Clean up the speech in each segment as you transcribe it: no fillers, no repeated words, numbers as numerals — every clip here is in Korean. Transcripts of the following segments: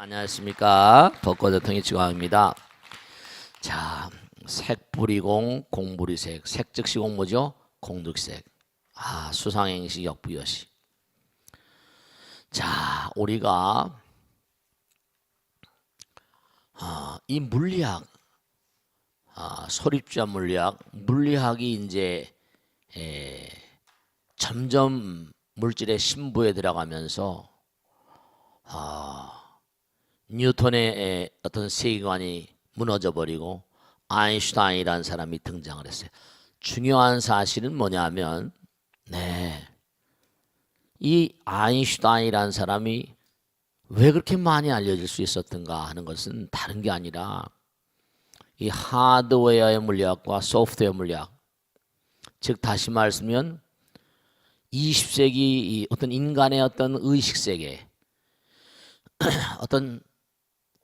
안녕하십니까. 벚꽃대통령 지광입니다. 자, 색불이공 공불이색. 색즉시공 뭐죠? 공득색. 수상행시 역부여시. 자, 우리가 이 물리학, 소립주야 물리학이 이제 점점 물질의 신부에 들어가면서 뉴턴의 어떤 세계관이 무너져 버리고 아인슈타인이라는 사람이 등장을 했어요. 중요한 사실은 뭐냐면 이 아인슈타인이라는 사람이 왜 그렇게 많이 알려질 수 있었던가 하는 것은 다른 게 아니라 이 하드웨어의 물리학과 소프트웨어 물리학, 즉 다시 말하면 20세기 이 어떤 인간의 어떤 의식세계, 어떤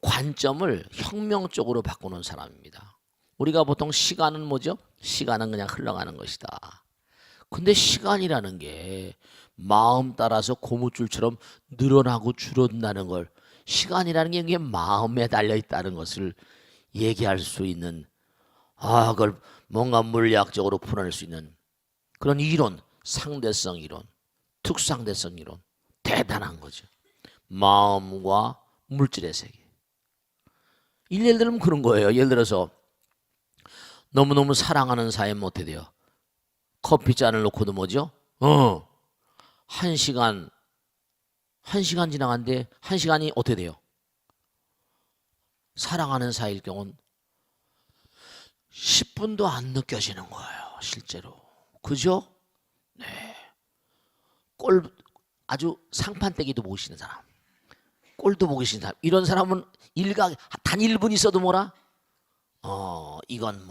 관점을 혁명적으로 바꾸는 사람입니다. 우리가 보통 시간은 뭐죠? 시간은 그냥 흘러가는 것이다. 근데 시간이라는 게 마음 따라서 고무줄처럼 늘어나고 줄어든다는 걸, 시간이라는 게 이게 마음에 달려 있다는 것을 얘기할 수 있는, 그걸 뭔가 물리학적으로 풀어낼 수 있는 그런 이론, 상대성 이론, 특상대성 이론, 대단한 거죠. 마음과 물질의 세계. 예를 들면 그런 거예요. 예를 들어서 너무너무 사랑하는 사이면 어떻게 돼요? 커피잔을 놓고도 뭐죠? 1시간 지나갔는데 1시간이 어떻게 돼요? 사랑하는 사이일 경우는 10분도 안 느껴지는 거예요. 실제로. 그죠? 네. 아주 상판떼기도 보시는 사람, 꼴도 보기 싫은 사람, 이런 사람은 단 1분 있어도 뭐라? 이건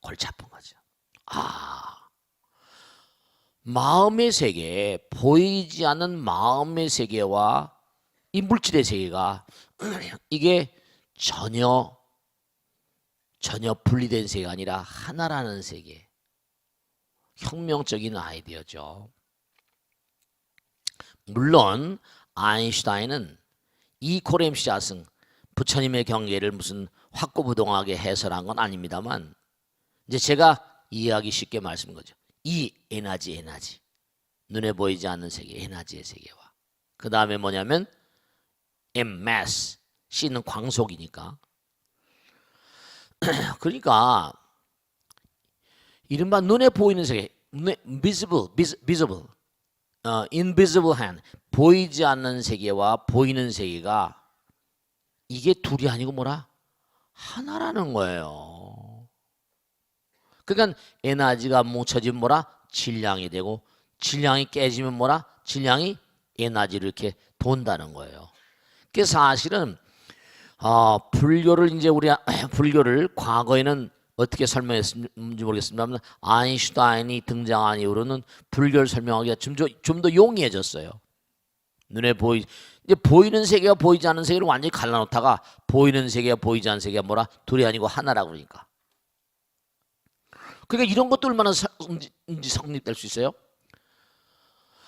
골치 아픈 거죠. 마음의 세계, 보이지 않는 마음의 세계와 이 물질의 세계가 이게 전혀 분리된 세계가 아니라 하나라는 세계. 혁명적인 아이디어죠. 물론 아인슈타인은 이퀄 MC 자승, 부처님의 경계를 무슨 확고부동하게 해설한 건 아닙니다만, 이제 제가 이해하기 쉽게 말씀한 거죠. 이 에너지, 눈에 보이지 않는 세계, 에너지의 세계와 그 다음에 뭐냐면 M, mass, C는 광속이니까. 그러니까 이른바 눈에 보이는 세계, visible, invisible hand, 보이지 않는 세계와 보이는 세계가 이게 둘이 아니고 뭐라? 하나라는 거예요. 그러니까 에너지가 뭉쳐지면 뭐라? 질량이 되고, 질량이 깨지면 뭐라? 질량이 에너지를 이렇게 돈다는 거예요. 그래서 사실은 불교를 이제 불교를 과거에는 어떻게 설명했는지 모르겠습니다만, 아인슈타인이 등장한 이후로는 불교를 설명하기가 좀 더 용이해졌어요. 눈에 이제 보이는 세계와 보이지 않는 세계를 완전히 갈라놓다가 보이는 세계와 보이지 않는 세계가 뭐라? 둘이 아니고 하나라고 그러니까. 그러니까 이런 것도 얼마나 성립될 수 있어요?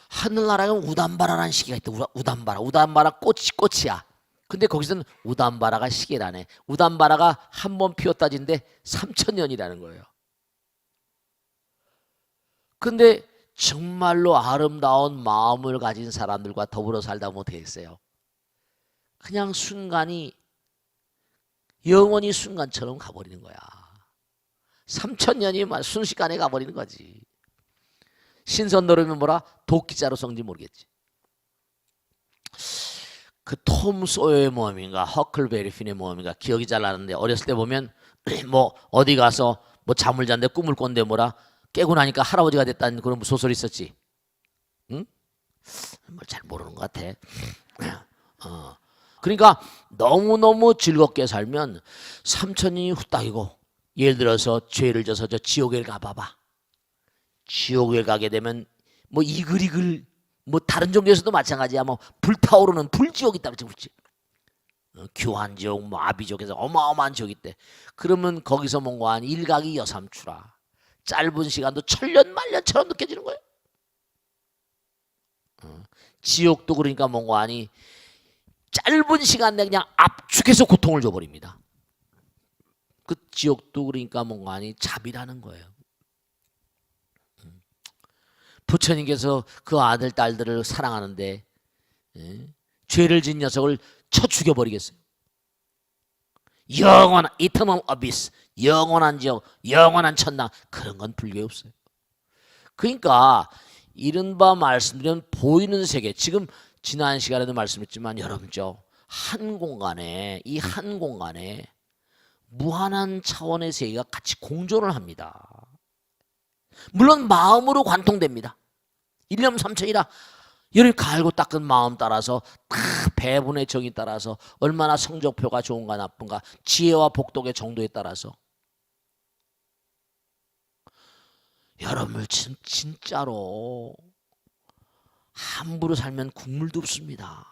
하늘나라에 우담바라라는 시계가 있다. 우담바라 꽃이야. 근데 거기서는 우담바라가 시계라네. 우담바라가 한 번 피었다진데 3000년이라는 거예요. 근데 정말로 아름다운 마음을 가진 사람들과 더불어 살다 보면 어떻게 했어요? 그냥 순간이 영원히 순간처럼 가버리는 거야. 3000년이 순식간에 가버리는 거지. 신선노름이 뭐라? 도끼자루 성지 모르겠지. 그 톰 소여의 모험인가 허클베리 핀의 모험인가 기억이 잘 나는데, 어렸을 때 보면 뭐 어디 가서 뭐 잠을 잤는데 꿈을 꿨는데 뭐라? 깨고 나니까 할아버지가 됐다는 그런 소설이 있었지. 응? 뭘 잘 모르는 것 같아. 그러니까 너무너무 즐겁게 살면 3000년이 후딱이고, 예를 들어서 죄를 져서 저 지옥에 가봐봐. 지옥에 가게 되면 뭐 이글이글, 뭐 다른 종교에서도 마찬가지야. 뭐 불타오르는 불지옥이 있다 그랬지. 규환지옥, 뭐 아비지옥에서 어마어마한 지옥이 있대. 그러면 거기서 뭔가 한 일각이 여삼추라. 짧은 시간도 천년 만년처럼 느껴지는 거예요. 지옥도 그러니까 뭔가 아니 짧은 시간 내에 그냥 압축해서 고통을 줘버립니다. 그 지옥도 그러니까 뭔가 아니 자비라는 거예요. 부처님께서 그 아들 딸들을 사랑하는데 죄를 지은 녀석을 쳐 죽여버리겠어요. 영원한 이터널 어비스, 영원한 지옥, 영원한 천당, 그런 건 불교에 없어요. 그러니까 이른바 말씀드린 보이는 세계, 지금 지난 시간에도 말씀했지만 여러분죠, 한 공간에, 이 한 공간에 무한한 차원의 세계가 같이 공존을 합니다. 물론 마음으로 관통됩니다. 일념삼천이라 여러분이 갈고 닦은 마음 따라서 다 배분의 정에 따라서 얼마나 성적표가 좋은가 나쁜가, 지혜와 복덕의 정도에 따라서 여러분을 진짜로 함부로 살면 국물도 없습니다.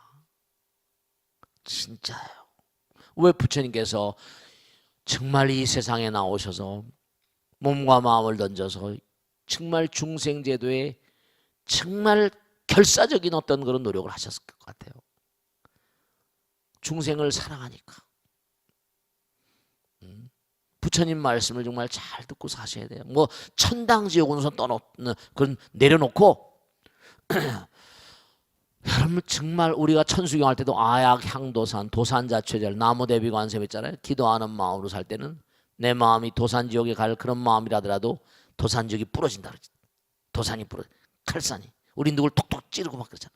진짜예요. 왜 부처님께서 정말 이 세상에 나오셔서 몸과 마음을 던져서 정말 중생제도에 정말 결사적인 어떤 그런 노력을 하셨을 것 같아요. 중생을 사랑하니까. 부처님 말씀을 정말 잘 듣고 사셔야 돼요. 뭐 천당 지옥은 우선 떠놓는 그건 내려놓고 여러분 정말 우리가 천수경할 때도 아약 향도산 도산자체절 나무대비관세 했잖아요. 기도하는 마음으로 살 때는 내 마음이 도산지옥에 갈 그런 마음이라더라도 도산지옥이 부러진다 그러지. 도산이 부러 칼산이 우리 누굴 톡톡 찌르고 막 그러잖아.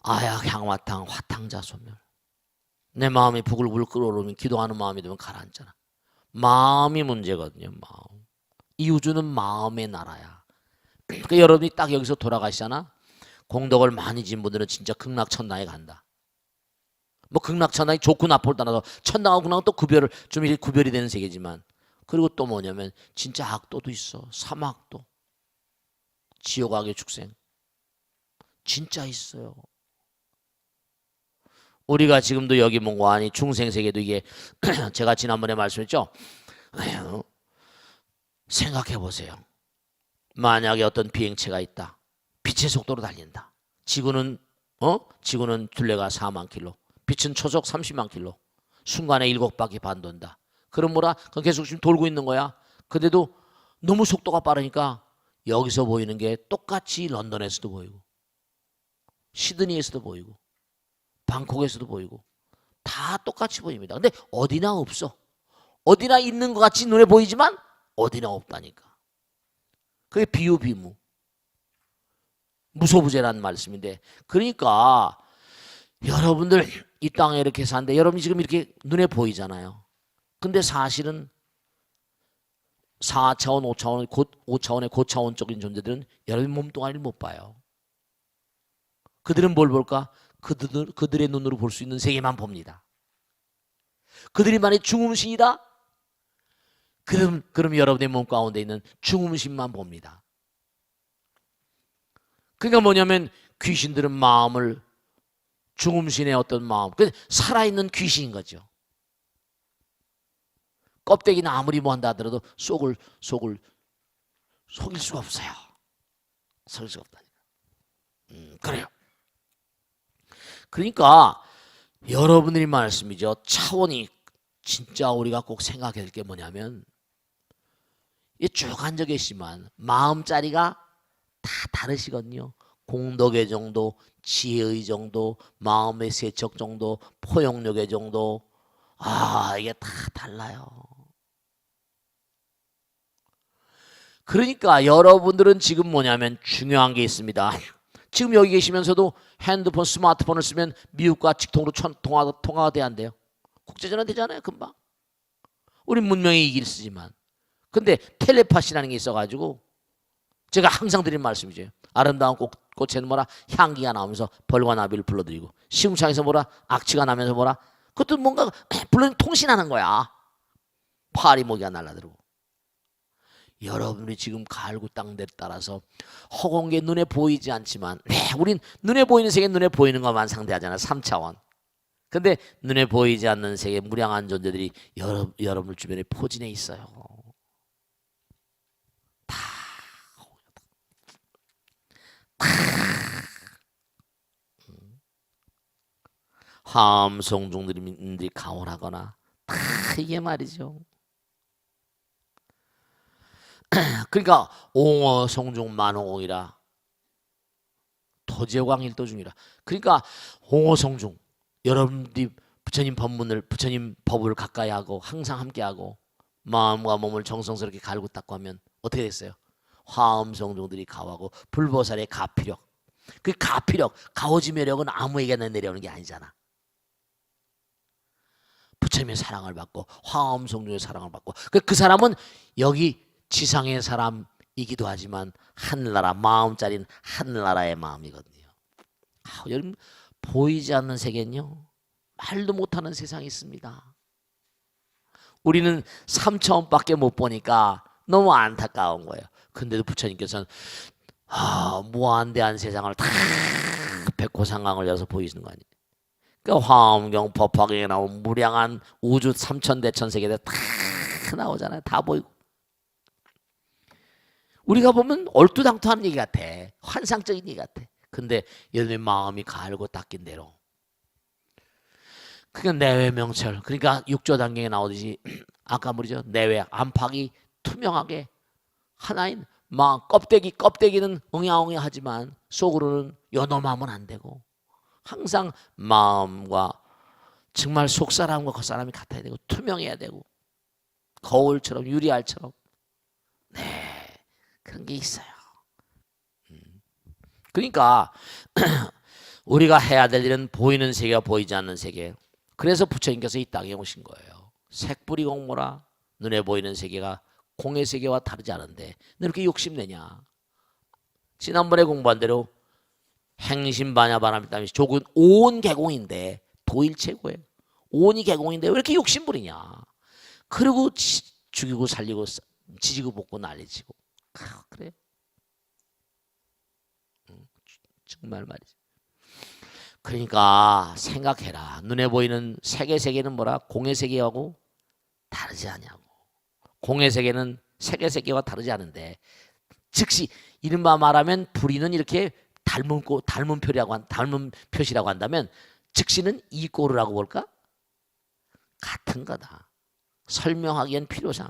아약 향화탕 화탕자 소멸. 내 마음이 부글부글 끓어오르면 기도하는 마음이 되면 가라앉잖아. 마음이 문제거든요. 마음. 이 우주는 마음의 나라야. 그러니까 여러분이 딱 여기서 돌아가시잖아. 공덕을 많이 지은 분들은 진짜 극락천당에 간다. 뭐 극락천당이 좋고 나쁘를 떠나서 천당하고 극락은 또 좀 이렇게 구별이 되는 세계지만, 그리고 또 뭐냐면 진짜 악도도 있어. 사막도, 지옥악의 축생 진짜 있어요. 우리가 지금도 여기 뭔가 아니 중생세계도 이게 제가 지난번에 말씀했죠. 생각해 보세요. 만약에 어떤 비행체가 있다. 빛의 속도로 달린다. 지구는 둘레가 4만 킬로. 빛은 초속 30만 킬로. 순간에 7바퀴 반 돈다. 그럼 뭐라? 그건 계속 지금 돌고 있는 거야. 근데도 너무 속도가 빠르니까 여기서 보이는 게 똑같이 런던에서도 보이고 시드니에서도 보이고 방콕에서도 보이고 다 똑같이 보입니다. 근데 어디나 없어. 어디나 있는 것 같이 눈에 보이지만 어디나 없다니까. 그게 비유비무. 무소부재라는 말씀인데, 그러니까 여러분들 이 땅에 이렇게 사는데 여러분이 지금 이렇게 눈에 보이잖아요. 근데 사실은 4차원, 5차원, 5차원의 고차원적인 존재들은 여러분 몸뚱아리를 못 봐요. 그들은 뭘 볼까? 그들의 눈으로 볼 수 있는 세계만 봅니다. 그들이 만약 중음신이다? 그럼 여러분의 몸 가운데 있는 중음신만 봅니다. 그러니까 뭐냐면 귀신들은 마음을 중음신의 어떤 마음, 살아있는 귀신인 거죠. 껍데기는 아무리 뭐 한다 하더라도 속일 수가 없어요. 속일 수가 없다니까. 그래요. 그러니까 여러분들이 말씀이죠. 차원이 진짜 우리가 꼭 생각해야 될 게 뭐냐면, 이 쭉 앉아 계시지만 마음자리가 다 다르시거든요. 공덕의 정도, 지혜의 정도, 마음의 세척 정도, 포용력의 정도, 이게 다 달라요. 그러니까 여러분들은 지금 뭐냐면 중요한 게 있습니다. 지금 여기 계시면서도 핸드폰, 스마트폰을 쓰면 미국과 직통으로 통화가 돼야 안 돼요. 국제전화 되잖아요, 금방. 우리 문명의 이길 쓰지만. 근데 텔레파시라는 게 있어가지고 제가 항상 드린 말씀이죠. 아름다운 꽃에는 뭐라? 향기가 나오면서 벌과 나비를 불러들이고, 시궁창에서 뭐라? 악취가 나면서 뭐라? 그것도 뭔가 불러 통신하는 거야. 파리모기가 날아들고. 여러분이 지금 갈구 땅들에 따라서 허공에 눈에 보이지 않지만, 우린 눈에 보이는 세계, 눈에 보이는 것만 상대하잖아. 3차원. 근데 눈에 보이지 않는 세계 무량한 존재들이 여러분 주변에 포진해 있어요. 다 화엄성중들이 가온하거나 다 이게 말이죠. 그러니까 옹어성중 만호옹이라 도제광일도 중이라. 그러니까 옹어성중 여러분들이 부처님 법문을 부처님 법을 가까이 하고 항상 함께하고 마음과 몸을 정성스럽게 갈고 닦고 하면 어떻게 됐어요? 화엄성중들이 가오하고 불보살의 가피력. 그 가피력, 가오지매력은 아무에게나 내려오는 게 아니잖아. 부처님의 사랑을 받고 화엄성중의 사랑을 받고 그 사람은 여기 지상의 사람이기도 하지만 하늘나라 마음짜리는 하늘나라의 마음이거든요. 여러분 보이지 않는 세계는요 말도 못하는 세상이 있습니다. 우리는 3차원밖에 못 보니까 너무 안타까운 거예요. 근데도 부처님께서는 무한대한 세상을 다 백호상강을 열어서 보이시는 거 아니에요. 그 화엄경 법화경에 나온 무량한 우주 삼천대천 세계들 다 나오잖아요. 다 보이고. 우리가 보면 얼토당토하는 얘기 같아. 환상적인 얘기 같아. 근데 여러분의 마음이 갈고 닦인 대로. 그게 내외명철. 그러니까 육조단경에 나오듯이 아까 뭐죠? 내외 안팎이 투명하게 하나인 마음 껍데기는 엉야엉야하지만 속으로는 요놈하면 안 되고 항상 마음과 정말 속사람과 겉사람이 같아야 되고 투명해야 되고 거울처럼 유리알처럼 그런 게 있어요. 그러니까 우리가 해야 될 일은 보이는 세계와 보이지 않는 세계. 그래서 부처님께서 이 땅에 오신 거예요. 색불이 공모라. 눈에 보이는 세계가 공의 세계와 다르지 않은데 너 이렇게 욕심내냐. 지난번에 공부한 대로 행신반야 바람이 땀이 족은 온 개공인데 도일 최고예요. 온이 개공인데 왜 이렇게 욕심 부리냐. 그리고 죽이고 살리고 지지고 볶고 난리치고 그래. 정말 말이지. 그러니까 생각해라. 눈에 보이는 세계는 뭐라? 공의 세계하고 다르지 않냐고. 공의 세계는 세계와 다르지 않은데 즉시 이른바 말하면 불의는 이렇게 닮은 표시라고 한다면 즉시는 이 꼴이라고 볼까? 같은 거다. 설명하기엔 필요상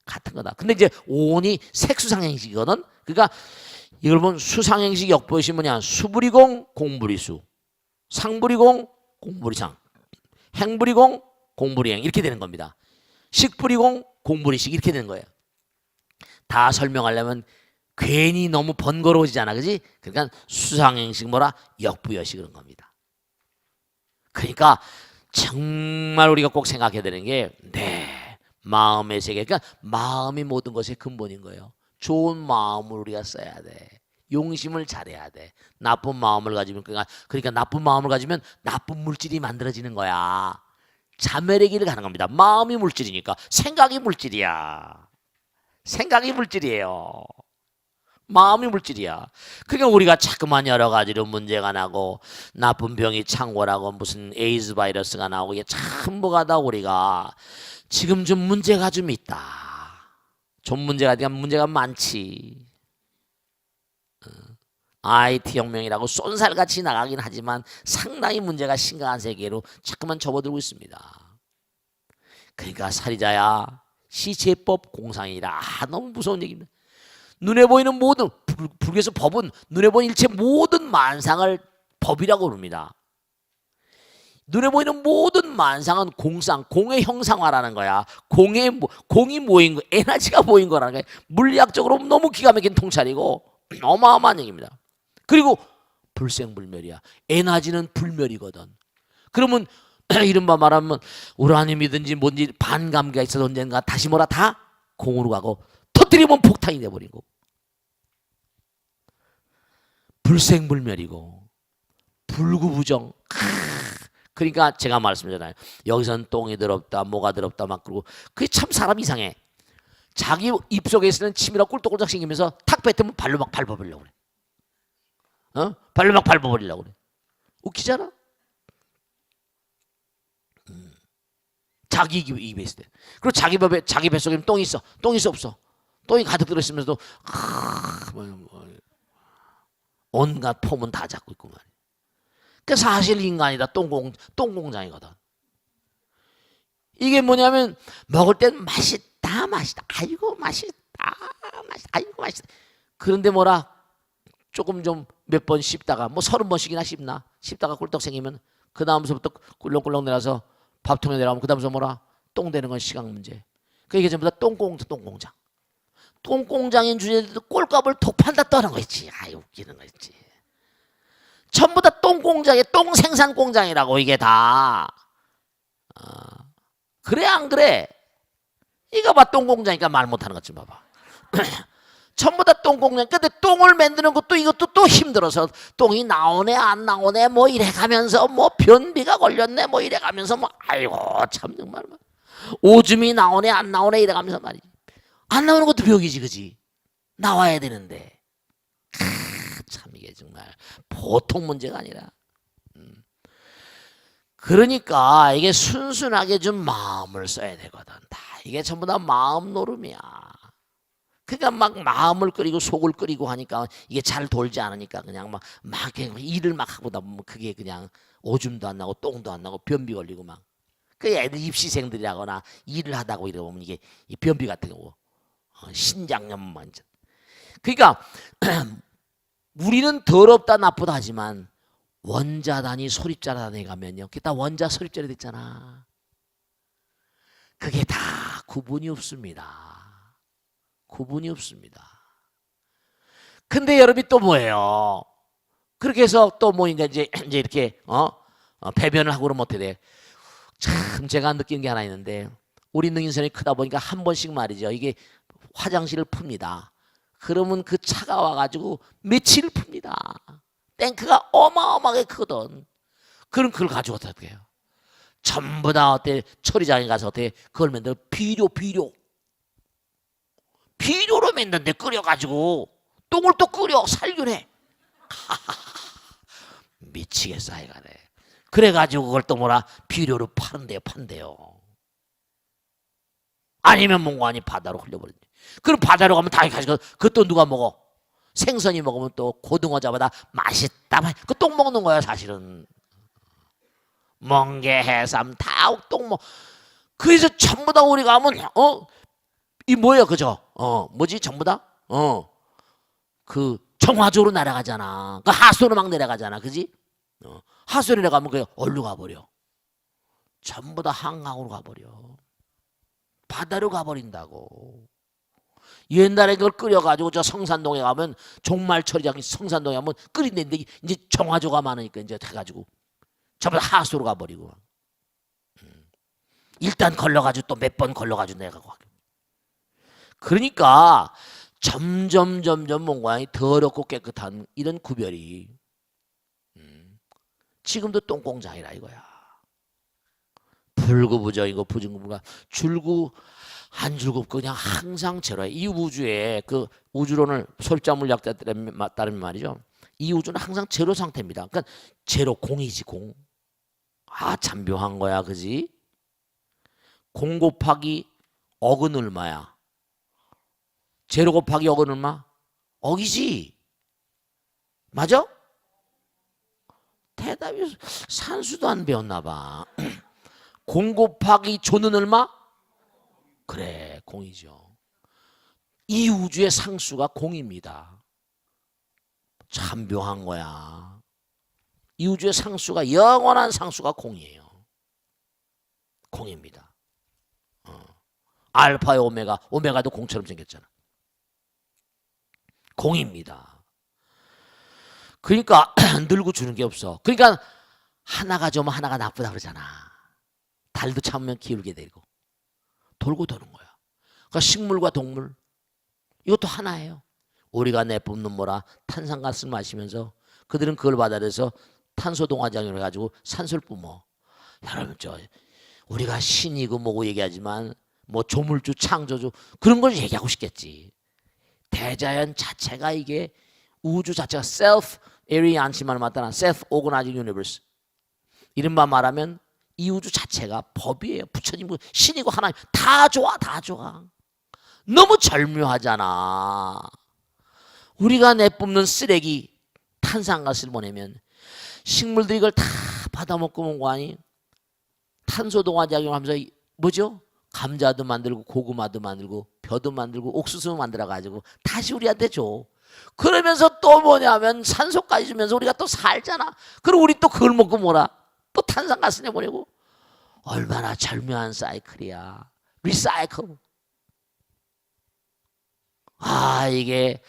같은 거다. 근데 이제 오온이 색수상행식이거든. 그러니까 이걸 보면 수상행식 역보시 뭐냐? 수불이공 공불이수, 상불이공 공불이상, 행불이공 공불이행 이렇게 되는 겁니다. 식불이공 공불이식 이렇게 되는 거예요. 다 설명하려면 괜히 너무 번거로워지잖아, 그지? 그러니까 수상행식 뭐라? 역부여식 그런 겁니다. 그러니까 정말 우리가 꼭 생각해야 되는 게 마음의 세계. 그러니까 마음이 모든 것의 근본인 거예요. 좋은 마음을 우리가 써야 돼. 용심을 잘해야 돼. 나쁜 마음을 가지면 그러니까 나쁜 마음을 가지면 나쁜 물질이 만들어지는 거야. 자멸의 길을 가는 겁니다. 마음이 물질이니까 생각이 물질이야. 생각이 물질이에요. 마음이 물질이야. 그러니까 우리가 자꾸만 여러 가지로 문제가 나고 나쁜 병이 창궐하고 무슨 에이즈 바이러스가 나오고 이게 참 뭐가다 우리가 지금 좀 문제가 좀 있다. 좀 문제가 많지. IT 혁명이라고 쏜살같이 나가긴 하지만 상당히 문제가 심각한 세계로 자꾸만 접어들고 있습니다. 그러니까 살이자야 시제법 공상이라. 너무 무서운 얘기입니다. 눈에 보이는 모든 불교에서 법은 눈에 보이는 일체 모든 만상을 법이라고 부릅니다. 눈에 보이는 모든 만상은 공상, 공의 형상화라는 거야. 공이 모인 거, 에너지가 모인 거라는 거야. 물리학적으로 너무 기가 막힌 통찰이고 어마어마한 얘기입니다. 그리고 불생불멸이야. 에너지는 불멸이거든. 그러면 이른바 말하면 우라늄이든지 뭔지 반감기가 있어서 언젠가 다시 뭐라 다 공으로 가고 터뜨리면 폭탄이 돼버리고 불생불멸이고 불구부정. 그러니까 제가 말씀드렸잖아요. 여기선 똥이 더럽다 뭐가 더럽다 막 그러고 그게 참 사람 이상해. 자기 입속에 있는 침이라 꿀떡꿀떡 생기면서 탁 뱉으면 발로 막 밟아버리려고 그래. 발로 막 밟아버리려고 그래. 웃기잖아. 자기 입에 있을 때. 그리고 자기 뱃속에는 똥이 있어. 똥이 있어 없어. 똥이 가득 들어있으면서도 온갖 폼은 다 잡고 있고 말이야. 그 사실 인간이다. 똥공장이거든. 이게 뭐냐면 먹을 땐 맛있다 맛있다 아이고 맛있다 맛있다 아이고 맛있다. 그런데 뭐라 조금 좀 몇 번 씹다가 뭐 30번씩이나 씹다가 꿀떡 생기면 그 다음서부터 꿀렁꿀렁 내려서 밥통에 내려가면 그 다음서 뭐라 똥 되는 건 시간 문제. 그 이게 전부 다 똥공장. 똥공장인 주제에도 꼴값을 독판다 떠는 거 있지. 아이 웃기는 거 있지. 전부 다 똥공장에 똥생산 공장이라고 이게 다. 그래 안 그래? 이거 봐 똥공장이니까 말 못하는 것 좀 봐봐. 전부 다 똥공장. 근데 똥을 만드는 것도 이것도 또 힘들어서 똥이 나오네 안 나오네 뭐 이래가면서 뭐 변비가 걸렸네 뭐 이래가면서 뭐 아이고 참 정말 오줌이 나오네 안 나오네 이래가면서 말이지. 안 나오는 것도 병이지 그지? 나와야 되는데 참 이게 정말 보통 문제가 아니라 그러니까 이게 순순하게 좀 마음을 써야 되거든. 다 이게 전부 다 마음 노름이야. 그러니까 막 마음을 끓이고 속을 끓이고 하니까 이게 잘 돌지 않으니까 그냥 막 일을 막 하고 나면 그게 그냥 오줌도 안 나고 똥도 안 나고 변비 걸리고 막 그 애들 입시생들이라거나 일을 하다고 이래 보면 이게 이 변비 같은 거 신장염 완전. 그러니까 우리는 더럽다 나쁘다 하지만 원자단이 소립자단에 가면요, 그게 다 원자 소립자로 됐잖아. 그게 다 구분이 없습니다. 구분이 없습니다. 근데 여러분이 또 뭐예요? 그렇게 해서 또 뭐 이제 이렇게 배변을 하고 그러면 어떻게 돼? 참 제가 느낀 게 하나 있는데 우리 능인선이 크다 보니까 한 번씩 말이죠. 이게 화장실을 풉니다. 그러면 그 차가 와가지고 며칠 풉니다. 탱크가 어마어마하게 크거든. 그럼 그걸 가지고 어떻게 해요? 전부 다 어때 처리장에 가서 어떻게 그걸 만들어 비료로 만드는데 끓여가지고 똥을 또 끓여 살균해. 미치겠어 하여간에. 그래가지고 그걸 또 뭐라 비료로 판대요. 아니면 몽관이 바다로 흘려버린대. 그럼 바다로 가면 다 가지고 그것도 누가 먹어? 생선이 먹으면 또 고등어 잡아다 맛있다. 그 똥 먹는 거야 사실은. 멍게, 해삼 다 똥 먹. 그래서 전부 다 우리 가면 이 뭐야 그죠? 뭐지 전부 다? 그 정화조로 날아가잖아. 그 하수로 막 내려가잖아, 그지? 하수로 내려가면 그 어디로 가버려? 전부 다 한강으로 가버려. 바다로 가버린다고. 옛날에 그걸 끓여가지고 저 성산동에 가면 종말처리장 성산동에 가면 끓인다는데 이제 정화조가 많으니까 이제 해가지고 전부 다 하수로 가버리고. 일단 걸러가지고 또 몇 번 걸러가지고 내가고. 그러니까 점점 뭔가 더럽고 깨끗한 이런 구별이 지금도 똥공장이라 이거야. 불구부정이고 부정구가 줄구 안 줄구 그냥 항상 제로야. 이 우주에 그 우주론을 솔자물학자에 따르면 말이죠. 이 우주는 항상 제로 상태입니다. 그러니까 제로 공이지 공. 참 묘한 거야, 그지? 공 곱하기 억은 얼마야? 제로 곱하기 억은 얼마? 억이지. 맞아? 대답이 산수도 안 배웠나 봐. 공 곱하기 조는 얼마? 그래, 공이죠. 이 우주의 상수가 공입니다. 참 묘한 거야. 이 우주의 상수가 영원한 상수가 공이에요. 공입니다. 알파의 오메가도 공처럼 생겼잖아. 공입니다. 그러니까 늘고 주는 게 없어. 그러니까 하나가 좋으면 하나가 나쁘다 그러잖아. 달도 참으면 기울게 되고 돌고 도는 거야. 그러니까 식물과 동물 이것도 하나예요. 우리가 내뿜는 뭐라 탄산가스를 마시면서 그들은 그걸 받아들여서 탄소 동화장으로 해가지고 산소를 뿜어. 여러분 우리가 신이고 뭐고 얘기하지만 뭐 조물주 창조주 그런 걸 얘기하고 싶겠지. 대자연 자체가 이게 우주 자체가 self arian시만 맞다나 self organizing universe. 이른바 말하면 이 우주 자체가 법이에요. 부처님 신이고 하나님 다 좋아. 너무 절묘하잖아. 우리가 내뿜는 쓰레기 탄산가스를 보내면 식물들이 이걸 다 받아먹고 온 거 아니? 탄소동화 작용하면서 뭐죠? 감자도 만들고 고구마도 만들고 벼도 만들고 옥수수 만들어 가지고 다시 우리한테 줘. 그러면서 또 뭐냐면 산소까지 주면서 우리가 또 살잖아. 그리고 우리 또 그걸 먹고 뭐라? 또 탄산가스 내보내고. 얼마나 절묘한 사이클이야. 리사이클. 아, 이게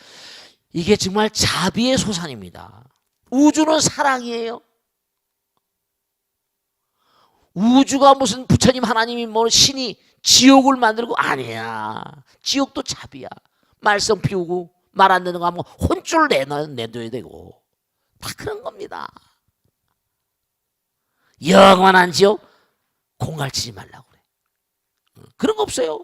정말 자비의 소산입니다. 우주는 사랑이에요. 우주가 무슨 부처님 하나님이 뭐 신이 지옥을 만들고 아니야. 지옥도 자비야. 말썽 피우고 말 안 되는 거 하면 혼쭐 내둬야 되고 다 그런 겁니다. 영원한 지옥 공갈치지 말라고 그래. 그런 거 없어요.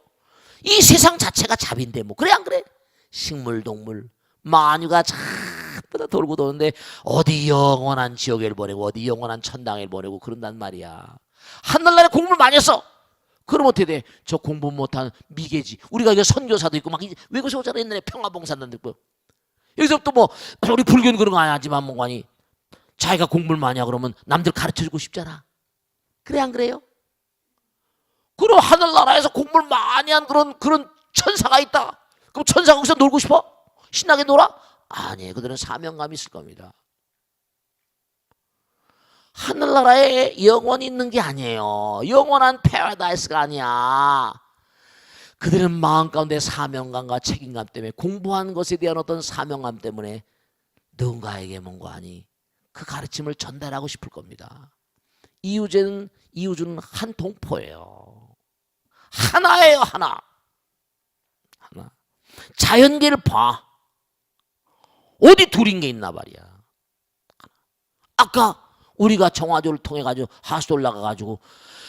이 세상 자체가 자비인데 뭐 그래 안 그래? 식물 동물 만유가 전부 다 돌고 도는데 어디 영원한 지옥에 보내고 어디 영원한 천당에 보내고 그런단 말이야. 하늘나라에 공부를 많이 했어. 그럼 어떻게 돼? 저 공부 못한 미개지. 우리가 이거 선교사도 있고 막 외국에서 오잖아. 옛날에 평화봉사단도 있고. 여기서 또 뭐 우리 불교는 그런 거 아니지만 뭐가니 자기가 공부를 많이 하고 그러면 남들 가르쳐주고 싶잖아. 그래 안 그래요? 그럼 하늘나라에서 공부를 많이 한 그런 천사가 있다. 그럼 천사가 거기서 놀고 싶어? 신나게 놀아? 아니, 그들은 사명감이 있을 겁니다. 하늘나라에 영원히 있는 게 아니에요. 영원한 패러다이스가 아니야. 그들은 마음 가운데 사명감과 책임감 때문에 공부한 것에 대한 어떤 사명감 때문에 누군가에게 뭔가 하니 그 가르침을 전달하고 싶을 겁니다. 이 우주는 한 동포예요. 하나예요, 하나. 자연계를 봐. 어디 둘인 게 있나 말이야. 아까 우리가 정화조를 통해 가지고 하수도 올라가 가지고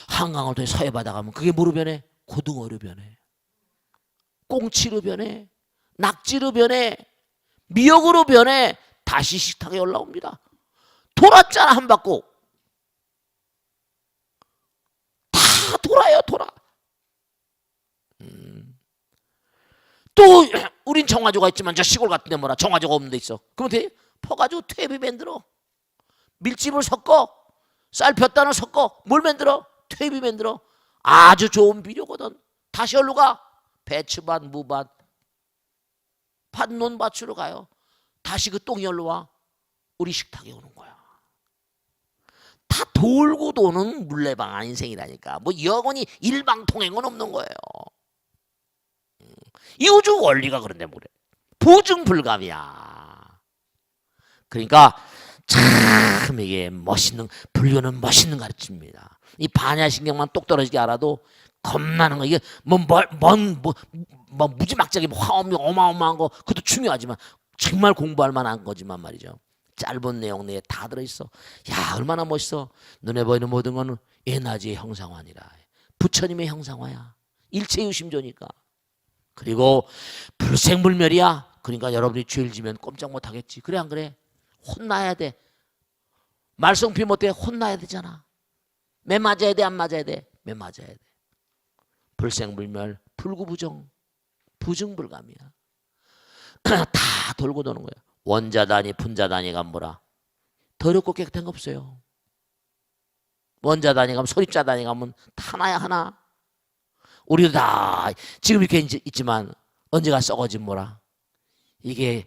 한강을 통해 서해 바다 가면 그게 뭐로 변해? 고등어로 변해. 꽁치로 변해. 낙지로 변해. 미역으로 변해. 다시 식탁에 올라옵니다. 돌았잖아 한 바퀴. 다 돌아요 돌아. 또 우린 정화조가 있지만 저 시골 같은 데 뭐라 정화조가 없는 데 있어. 그럼 돼? 퍼가지고 퇴비 만들어. 밀집을 섞어. 쌀 볕단을 섞어. 뭘 만들어? 퇴비 만들어. 아주 좋은 비료거든. 다시 어디로 가? 배추밭, 무밭, 밭논밭으로 가요. 다시 그 똥이 어디로 와? 우리 식탁에 오는 거야. 다 돌고 도는 물레방아 인생이라니까. 뭐 영원히 일방통행은 없는 거예요. 이 우주 원리가 그런데 뭐래? 보증불감이야. 그러니까 참 이게 멋있는, 불교는 멋있는 가르침입니다. 이 반야신경만 똑 떨어지게 알아도 겁나는 거. 이게 무지막지하게 화엄이 어마어마한 거 그것도 중요하지만 정말 공부할 만한 거지만 말이죠. 짧은 내용 내에 다 들어있어. 야, 얼마나 멋있어. 눈에 보이는 모든 건 에너지의 형상화니라. 부처님의 형상화야. 일체유심조니까. 그리고 불생불멸이야. 그러니까 여러분이 죄를 지면 꼼짝 못하겠지. 그래 안 그래? 혼나야 돼. 말썽피 못해. 혼나야 되잖아. 매 맞아야 돼 안 맞아야 돼? 매 맞아야 돼. 불생불멸, 불구부정, 부증불감이야. 다 돌고 도는 거야. 원자단위, 분자단위가 뭐라? 더럽고 깨끗한 거 없어요. 원자단위 가면 소립자단위 가면 다 하나야 하나. 우리도 다 지금 이렇게 있지만 언제가 썩어진 뭐라? 이게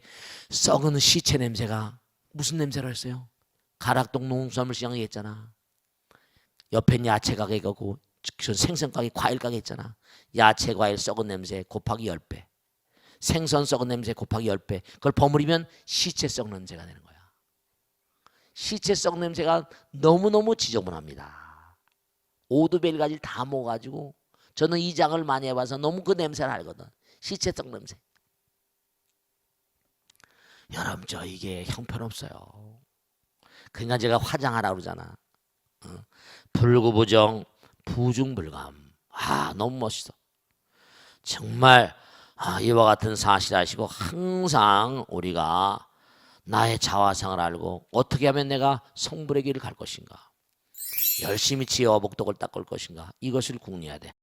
썩은 시체 냄새가 무슨 냄새라 했어요? 가락동 농수산물 시장에 있잖아. 옆엔 야채 가게 가고 생선 가게, 과일 가게 있잖아. 야채, 과일 썩은 냄새 곱하기 10배. 생선 썩은 냄새 곱하기 10배. 그걸 버무리면 시체 썩는 냄새가 되는 거야. 시체 썩는 냄새가 너무너무 지저분합니다. 오두벨가지를 다 모아가지고 저는 이 장을 많이 해봐서 너무 그 냄새를 알거든. 시체 썩는 냄새. 여러분 저 이게 형편없어요. 그러니까 제가 화장하라고 그러잖아. 불구부정, 부중불감. 아, 너무 멋있어. 정말 이와 같은 사실 아시고 항상 우리가 나의 자화상을 알고 어떻게 하면 내가 성불의 길을 갈 것인가, 열심히 지혜와 복덕을 닦을 것인가, 이것을 궁리해야 돼.